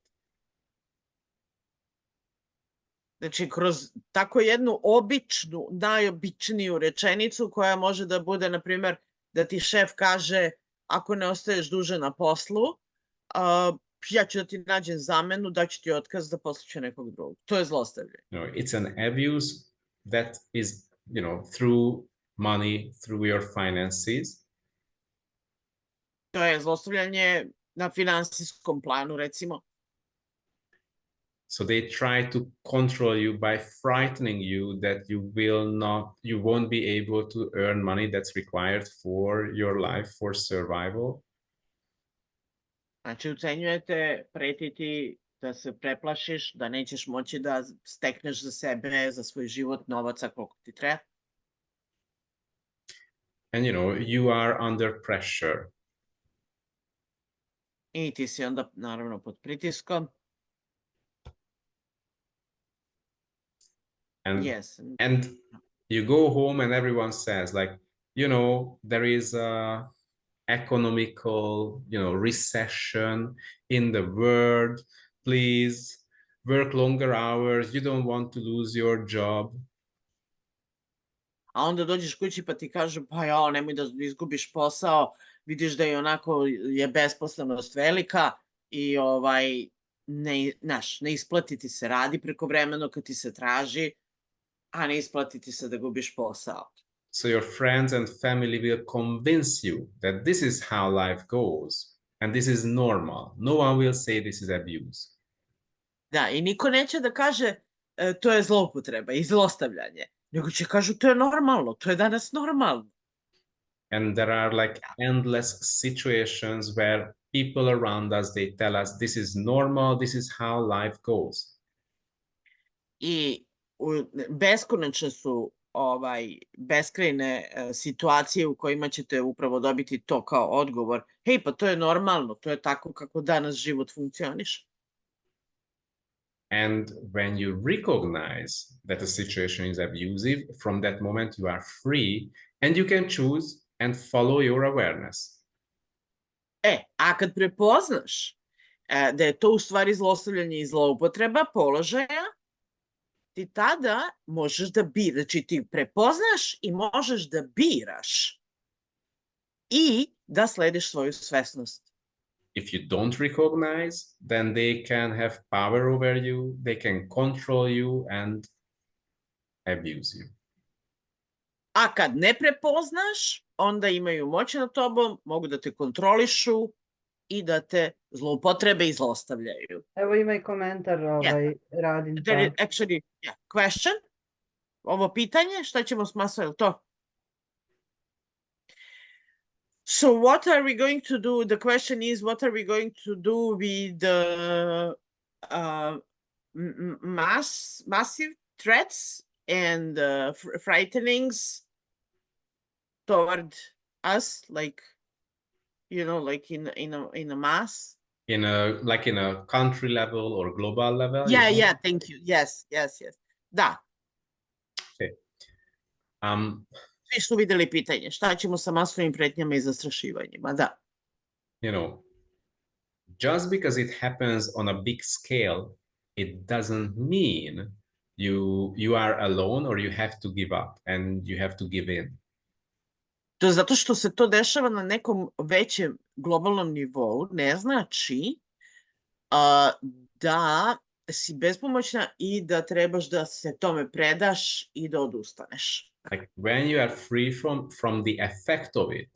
Znači, kroz tako jednu običnu, najobičniju rečenicu koja može da bude, na primjer, da ti šef kaže, ako ne ostaješ duže na poslu, ja ću da ti nađem zamenu, daću ti otkaz, da posluću nekog drugog. To je zlostavljanje. It's an abuse that is, through money, through your finances. To je zlostavljanje na finansijskom planu, recimo. So they try to control you by frightening you that you won't be able to earn money that's required for your life, for survival. Znači, ucenjujete, pretiti da se preplašiš, da nećeš moći da stekneš za sebe, za svoj život, novaca koliko ti treba. And you are under pressure. I ti si onda, naravno, pod pritiskom. And you go home and everyone says, like, there is a economical, recession in the world. Please work longer hours. You don't want to lose your job. A onda dođeš kući pa ti kažu, pa nemoj da izgubiš posao. Vidiš da je onako besposlenost velika i ne isplati ti se radi prekovremeno kad ti se traži, a ne isplati ti se da gubiš posao. So your friends and family will convince you that this is how life goes and this is normal. No one will say this is abuse. Da, i niko neće da kaže to je zloupotreba i zlostavljanje, nego će kažu to je normalno, to je danas normalno. And there are like endless situations where people around us, they tell us this is normal, this is how life goes. I beskonačne su beskrajne situacije u kojima ćete upravo dobiti to kao odgovor. Hej, pa to je normalno, to je tako kako danas život funkcioniše. And when you recognize that a situation is abusive, from that moment you are free and you can choose and follow your awareness. A kad prepoznaš da je to u stvari zlostavljanje i zloupotreba položaja, ti tada možeš da biraš, znači ti prepoznaš i možeš da biraš i da slediš svoju svesnost. If you don't recognize, then they can have power over you, they can control you and abuse you. A kad ne prepoznaš, onda imaju moć nad tobom, mogu da te kontrolišu i da te zloupotrebe i zlostavljaju. Evo ima i komentar, radim There is to. actually question. Ovo pitanje, šta ćemo s masom, to? So what are we going to do? The question is, what are we going to do with the massive threats and frightenings toward us, like, you know, like in a mass? In a country level or global level? Yeah, thank you. Yes. Da. Okay. Svi su videli pitanje. Šta ćemo sa masovnim pretnjama i zastrašivanjima? Da. You know, just because it happens on a big scale, it doesn't mean you are alone or you have to give up and you have to give in. To je zato što se to dešava na nekom većem globalnom nivou, ne znači da si bespomoćna i da trebaš da se tome predaš i da odustaneš. Like when you are free from the effect of it,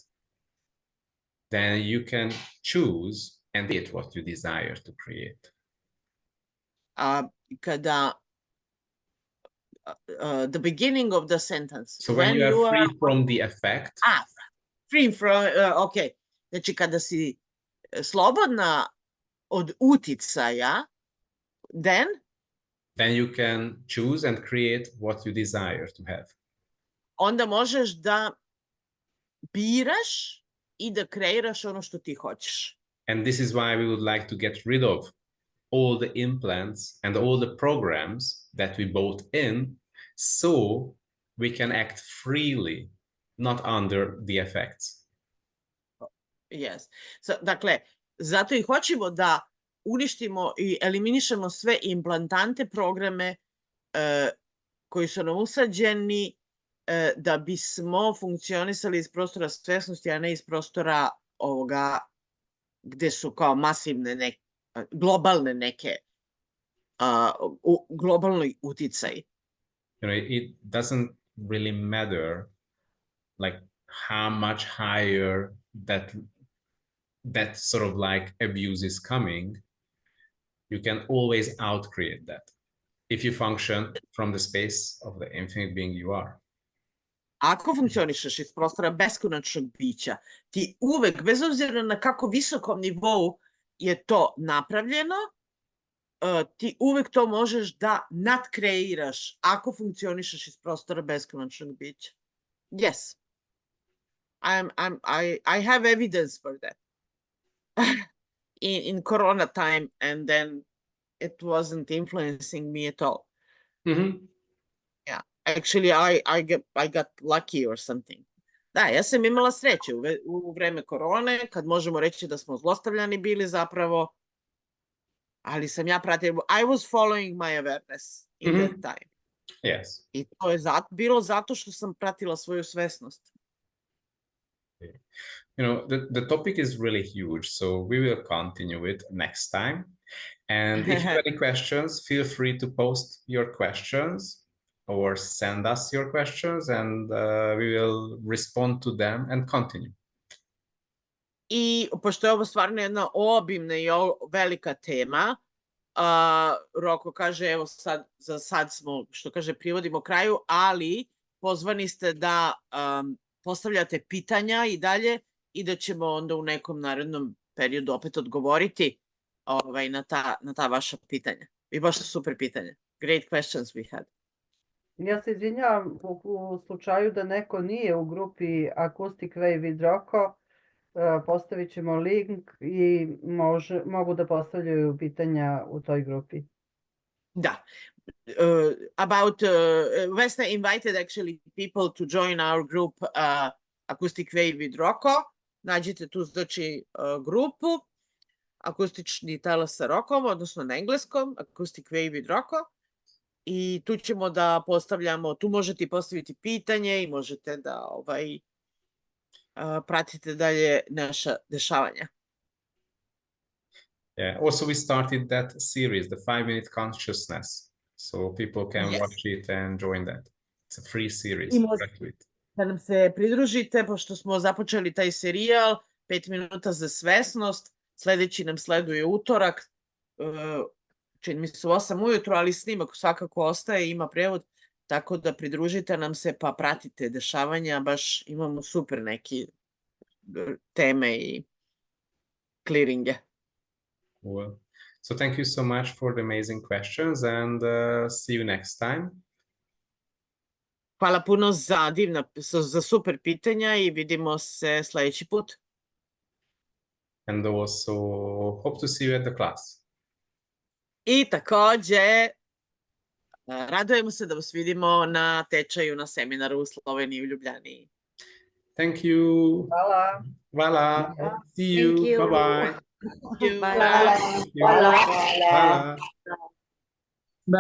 then you can choose and create what you desire to create. Kada the beginning of the sentence. So when you are free from the effect. Free from, okay. Znači kada si slobodna od uticaja, then you can choose and create what you desire to have. Onda možeš da biraš i da kreiraš ono što ti hoćeš. And this is why we would like to get rid of all the implants and all the programs that we bought in, so we can act freely, not under the effects. Yes. So, dakle, zato i hoćemo da uništimo i eliminišemo sve implantante, programe koji su nam usađeni da bismo funkcionisali iz prostora svesnosti, a ne iz prostora ovoga gde su kao masivne globalne neke globalni uticaji. You know, it doesn't really matter like how much higher that sort of like abuse is coming. You can always outcreate that if you function from the space of the infinite being you are. Ako funkcionišeš iz prostora beskonačnog bića, ti uvek, bez obzira na kako visokom nivou je to napravljeno, ti uvek to možeš da nadkreiraš ako funkcionišeš iz prostora beskonačnog bića. Yes. I have evidence for that. in Corona time, and then it wasn't influencing me at all. Yeah, actually I got lucky or something. Da, ja sam imala sreće u vreme korone, kad možemo reći da smo zlostavljani bili zapravo, ali sam ja pratila, I was following my awareness in that time. Yes. I to je bilo zato što sam pratila svoju svesnost. You know, the topic is really huge, so we will continue it next time. And if you have any questions, feel free to post your questions or send us your questions, and we will respond to them and continue. I pošto je ovo stvarno jedna obimna i velika tema, Roko kaže, evo za sad smo, što kaže, privodimo kraju, ali pozvani ste da postavljate pitanja i dalje i da ćemo onda u nekom narednom periodu opet odgovoriti na ta vaša pitanja. I baš super pitanja. Great questions we had. Ja se izvinjavam u slučaju da neko nije u grupi Acoustic Wave with Rocco, postavit ćemo link i mogu da postavljaju pitanja u toj grupi. Da. Vesna invited actually people to join our group Acoustic Wave with Rocco. Nađite tu znači grupu akustični talas sa rokom, odnosno na engleskom, Acoustic Wave with Rocco. I tu ćemo da postavljamo, tu možete postaviti pitanje i možete da pratite dalje naša dešavanja. Yeah. Also, we started that series, the 5-minute consciousness, so people can watch it and join that. It's a free series. Da nam se pridružite, pošto smo započeli taj serijal, 5 minuta za svesnost, sledeći nam sleduje utorak, čini mi se u 8 ujutru, ali snimak svakako ostaje, ima prevod, tako da pridružite nam se pa pratite dešavanja, baš imamo super neke teme i clearinge. Well, so thank you so much for the amazing questions and see you next time. Hvala puno za super pitanja i vidimo se sledeći put. And also hope to see you at the class. I takođe, radujemo se da vas vidimo na tečaju, na seminaru u Sloveniji, u Ljubljani. Thank you. Hvala. Hvala. See you. Thank you. Bye-bye. Thank you. Bye. Hvala.